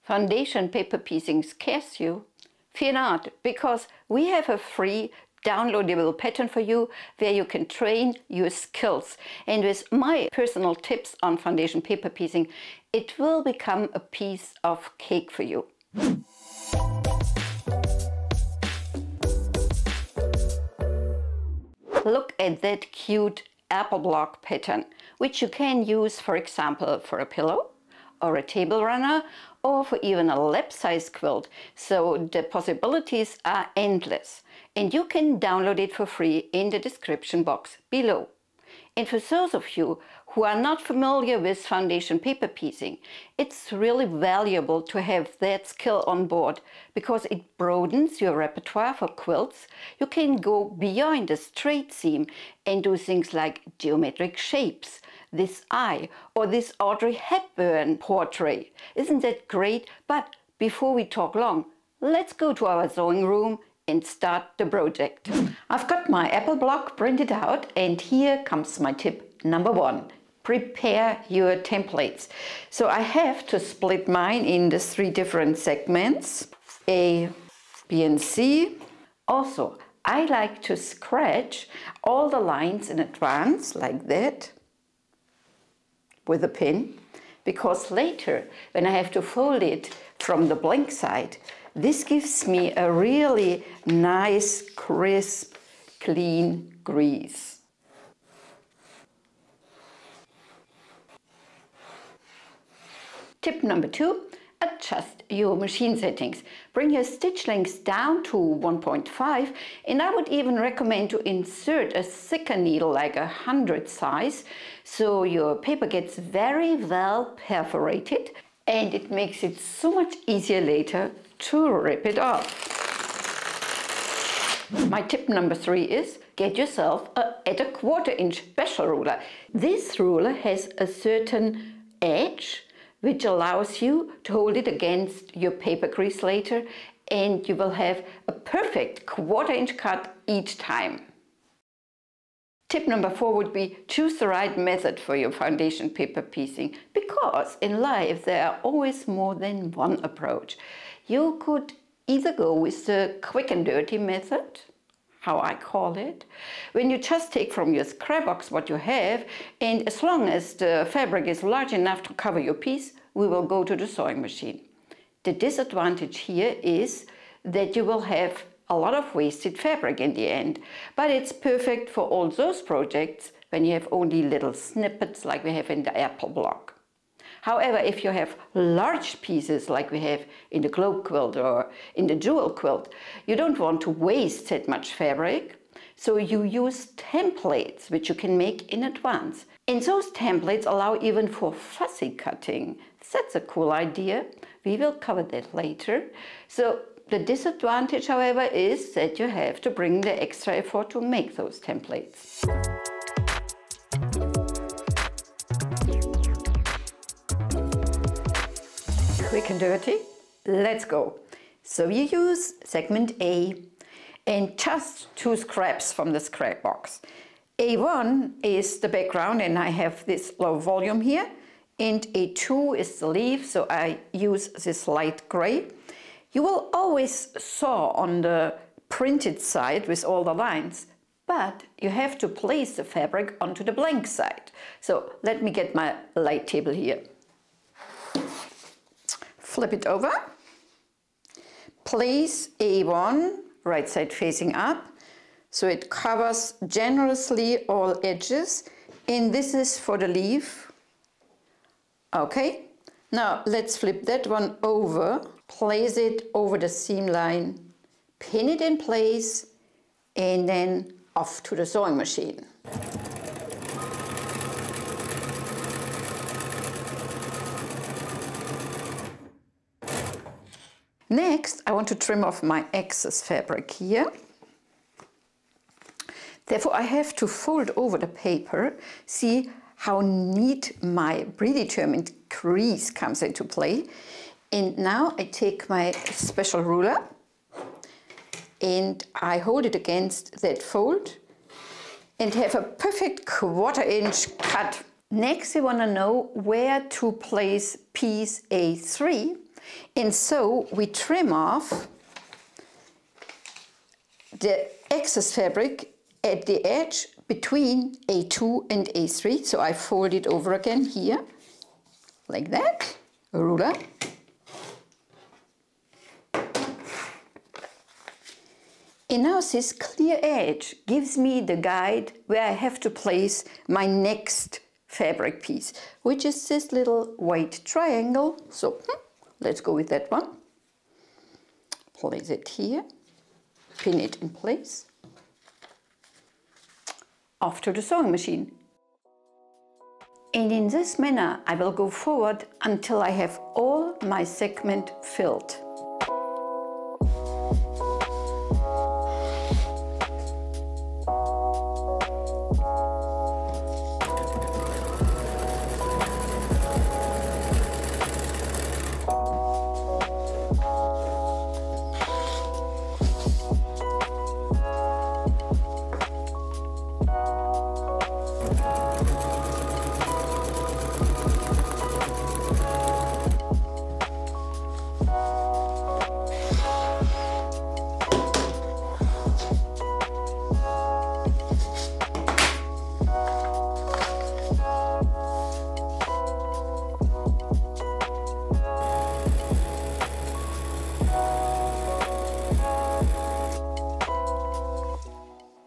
foundation paper piecing scares you? Fear not, because we have a free downloadable pattern for you where you can train your skills. And with my personal tips on foundation paper piecing, it will become a piece of cake for you. Look at that cute apple block pattern, which you can use, for example, for a pillow or a table runner or for even a lap-size quilt. So the possibilities are endless, and you can download it for free in the description box below. And for those of you who are not familiar with foundation paper piecing, it's really valuable to have that skill on board because it broadens your repertoire for quilts. You can go beyond the straight seam and do things like geometric shapes, this eye, or this Audrey Hepburn portrait. Isn't that great? But before we talk long, let's go to our sewing room and start the project. I've got my apple block printed out, and here comes my tip number 1. Prepare your templates. So I have to split mine in the 3 different segments, A, B and C. Also, I like to scratch all the lines in advance like that with a pin, because later when I have to fold it from the blank side, this gives me a really nice, crisp, clean grease. Tip number 2, adjust your machine settings. Bring your stitch lengths down to 1.5, and I would even recommend to insert a thicker needle like 100 size, so your paper gets very well perforated, and it makes it so much easier later to rip it off. My tip number 3 is get yourself a 1/4 inch special ruler. This ruler has a certain edge which allows you to hold it against your paper crease later, and you will have a perfect 1/4 inch cut each time. Tip number 4 would be choose the right method for your foundation paper piecing, because in life there are always more than one approach. You could either go with the quick and dirty method, how I call it, when you just take from your scrap box what you have, and as long as the fabric is large enough to cover your piece, we will go to the sewing machine. The disadvantage here is that you will have a lot of wasted fabric in the end, but it's perfect for all those projects when you have only little snippets like we have in the apple block. However, if you have large pieces like we have in the globe quilt or in the jewel quilt, you don't want to waste that much fabric, so you use templates which you can make in advance. And those templates allow even for fussy cutting. That's a cool idea. We will cover that later. So the disadvantage, however, is that you have to bring the extra effort to make those templates. Quick and dirty, let's go. So you use segment A and just 2 scraps from the scrap box. A1 is the background, and I have this low volume here, and A2 is the leaf, so I use this light gray. You will always sew on the printed side with all the lines, but you have to place the fabric onto the blank side. So let me get my light table here. Flip it over, place A1 right side facing up, so it covers generously all edges, and this is for the leaf. Okay, now let's flip that one over, place it over the seam line, pin it in place, and then off to the sewing machine. Next, I want to trim off my excess fabric here. Therefore, I have to fold over the paper. See how neat my predetermined crease comes into play. And now I take my special ruler and I hold it against that fold and have a perfect 1/4 inch cut. Next, you want to know where to place piece A3. And so we trim off the excess fabric at the edge between A2 and A3. So I fold it over again here, like that, a ruler. And now this clear edge gives me the guide where I have to place my next fabric piece, which is this little white triangle. So let's go with that one. Place it here, pin it in place. Off to the sewing machine. And in this manner I will go forward until I have all my segment filled.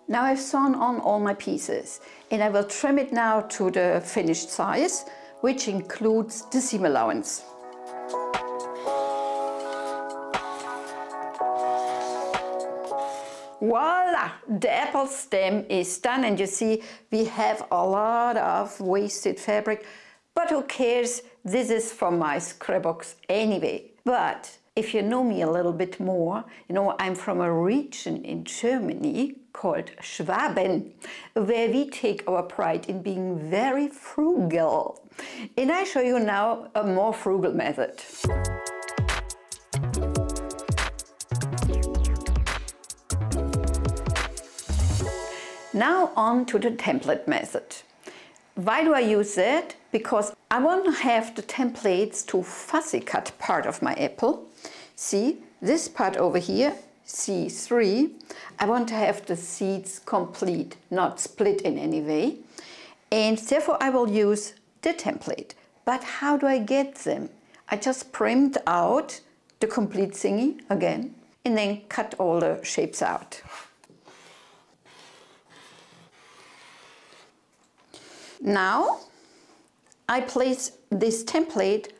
Now I've sewn on all my pieces, and I will trim it now to the finished size, which includes the seam allowance. Voila! The apple stem is done, and you see we have a lot of wasted fabric, but who cares? This is from my scrapbooks anyway. But if you know me a little bit more, you know I'm from a region in Germany called Schwaben, where we take our pride in being very frugal. And I show you now a more frugal method. Now on to the template method. Why do I use that? Because I want to have the templates to fussy cut part of my apple. See, this part over here, C3, I want to have the seeds complete, not split in any way. And therefore I will use the template. But how do I get them? I just print out the complete thingy again and then cut all the shapes out. Now I place this template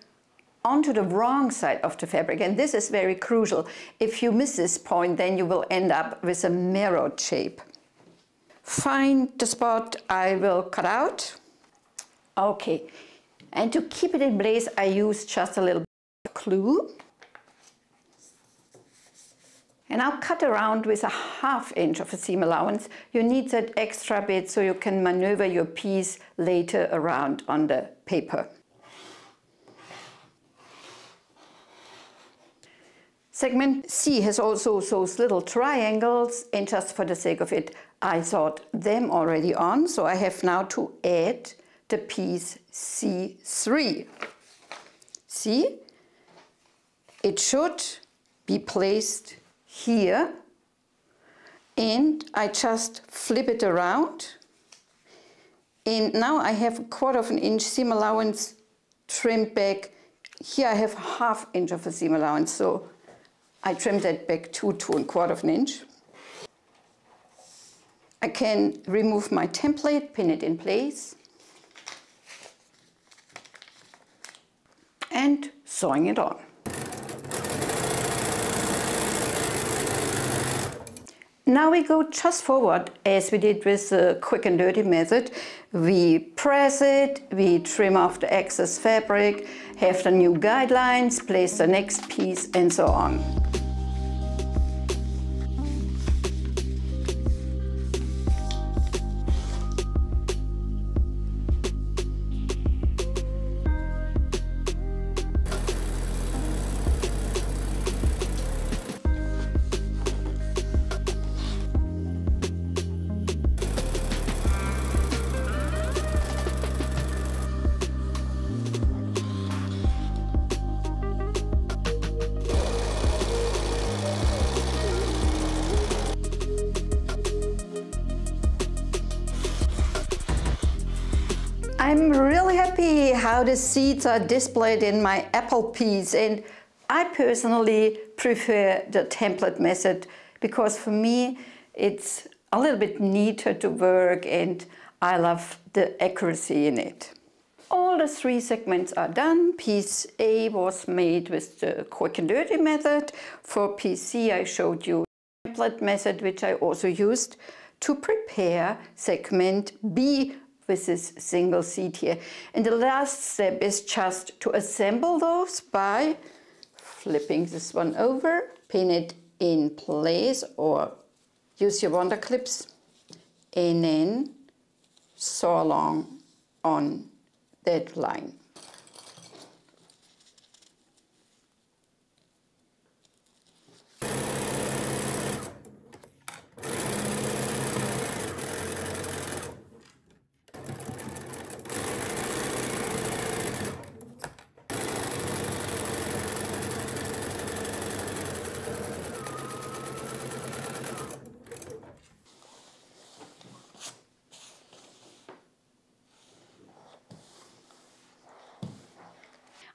onto the wrong side of the fabric, and this is very crucial. If you miss this point, then you will end up with a mirrored shape. Find the spot I will cut out. Okay, and to keep it in place I use just a little glue. And I'll cut around with a ½ inch of a seam allowance. You need that extra bit so you can maneuver your piece later around on the paper. Segment C has also those little triangles, and just for the sake of it, I thought them already on, so I have now to add the piece C3. See? It should be placed here, and I just flip it around, and now I have a ½ inch seam allowance trimmed back. Here I have ½ inch of a seam allowance, so I trim that back to 2¼ inch. I can remove my template, pin it in place, and sewing it on. Now we go just forward as we did with the quick and dirty method. We press it, we trim off the excess fabric, have the new guidelines, place the next piece, and so on. I'm really happy how the seeds are displayed in my apple piece, and I personally prefer the template method because for me it's a little bit neater to work and I love the accuracy in it. All the 3 segments are done. Piece A was made with the quick and dirty method. For piece C I showed you the template method, which I also used to prepare segment B with this single seat here. And the last step is just to assemble those by flipping this one over, pin it in place or use your wonder clips and then sew along on that line.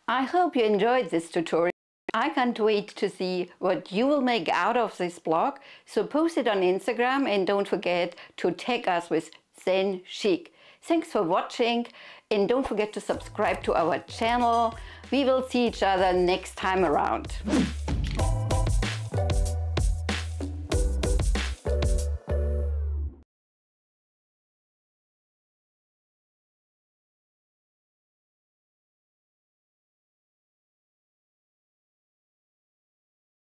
I hope you enjoyed this tutorial. I can't wait to see what you will make out of this blog, so post it on Instagram and don't forget to tag us with Zen Chic. Thanks for watching and don't forget to subscribe to our channel. We will see each other next time around.